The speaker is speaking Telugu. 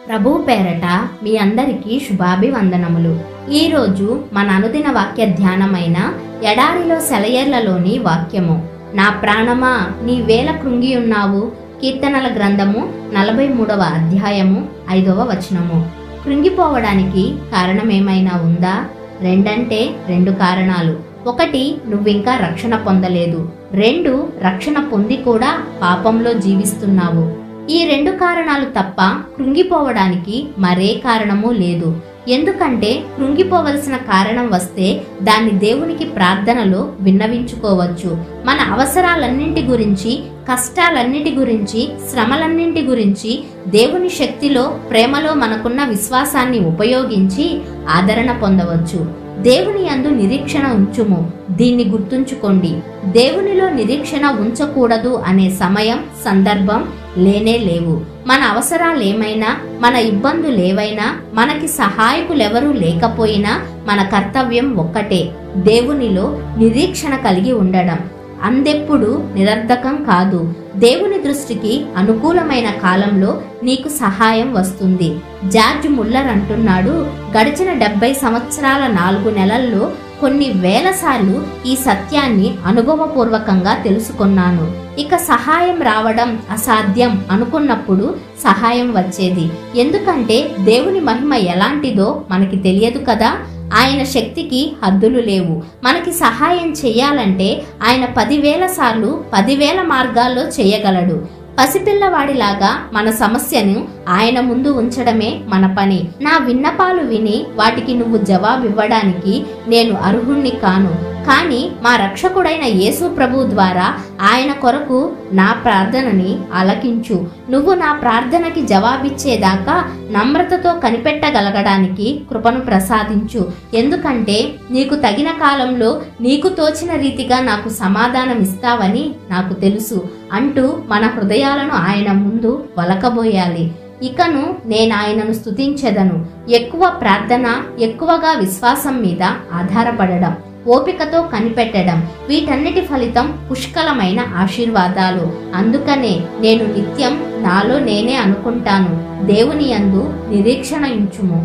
ప్రభువు పేరట మీ అందరికీ శుభాభివందనములు. ఈరోజు మన అనుదిన వాక్య ధ్యానమైన ఎడారిలో సెలయేర్లలోని వాక్యము. నా ప్రాణమా నీవేళ కృంగి ఉన్నావు. కీర్తనల గ్రంథము 43వ అధ్యాయము 5వ వచనము. కృంగిపోవడానికి కారణమేమైనా ఉందా? రెండు కారణాలు. 1, నువ్వింకా రక్షణ పొందలేదు. 2, రక్షణ పొంది కూడా పాపంలో జీవిస్తున్నావు. ఈ 2 కారణాలు తప్ప కృంగిపోవడానికి మరే కారణమూ లేదు. ఎందుకంటే కృంగిపోవలసిన కారణం వస్తే దాన్ని దేవునికి ప్రార్థనలో విన్నవించుకోవచ్చు. మన అవసరాలన్నింటి గురించి, కష్టాలన్నిటి గురించి, శ్రమలన్నింటి గురించి దేవుని శక్తిలో, ప్రేమలో మనకున్న విశ్వాసాన్ని ఉపయోగించి ఆదరణ పొందవచ్చు. దేవుని యందు నిరీక్షణ ఉంచుము. దీన్ని గుర్తుంచుకోండి. దేవునిలో నిరీక్షణ ఉంచకూడదు అనే సమయం, సందర్భం లేనే లేవు. మన అవసరాలేమైనా, మన ఇబ్బందులేవైనా, మనకి సహాయకులెవరూ లేకపోయినా మన కర్తవ్యం ఒక్కటే, దేవునిలో నిరీక్షణ కలిగి ఉండడం. అందెప్పుడు నిరర్ధకం కాదు. దేవుని దృష్టికి అనుకూలమైన కాలంలో నీకు సహాయం వస్తుంది. జార్జ్ ముల్లర్ అంటున్నాడు, గడిచిన 70 సంవత్సరాల 4 నెలల్లో కొన్ని వేల సార్లు ఈ సత్యాన్ని అనుభవపూర్వకంగా తెలుసుకున్నాను. ఇక సహాయం రావడం అసాధ్యం అనుకున్నప్పుడు సహాయం వచ్చేది. ఎందుకంటే దేవుని మహిమ ఎలాంటిదో మనకి తెలియదు కదా. ఆయన శక్తికి హద్దులు లేవు. మనకి సహాయం చెయ్యాలంటే ఆయన 10,000 సార్లు 10,000 మార్గాల్లో చేయగలడు. పసిపిల్లవాడిలాగా మన సమస్యను ఆయన ముందు ఉంచడమే మన పని. నా విన్నపాలు విని వాటికి నువ్వు జవాబివ్వడానికి నేను అర్హుణ్ణి కాను. కానీ మా రక్షకుడైన యేసు ప్రభు ద్వారా ఆయన కొరకు నా ప్రార్థనని ఆలకించు. నువ్వు నా ప్రార్థనకి జవాబిచ్చేదాకా నమ్రతతో కనిపెట్టగలగడానికి కృపను ప్రసాదించు. ఎందుకంటే నీకు తగిన కాలంలో నీకు తోచిన రీతిగా నాకు సమాధానం ఇస్తావని నాకు తెలుసు అంటూ మన హృదయాలను ఆయన ముందు వలకబోయాలి. ఇకను నేనాయనను స్తుతించెదను. ఎక్కువ ప్రార్థన, ఎక్కువగా విశ్వాసం మీద ఆధారపడడం, ఓపికతో కనిపెట్టడం, వీటన్నిటి ఫలితం పుష్కలమైన ఆశీర్వాదాలు. అందుకనే నేను నిత్యం నాలో నేనే అనుకుంటాను, దేవుని యందు నిరీక్షణ ఉంచుము.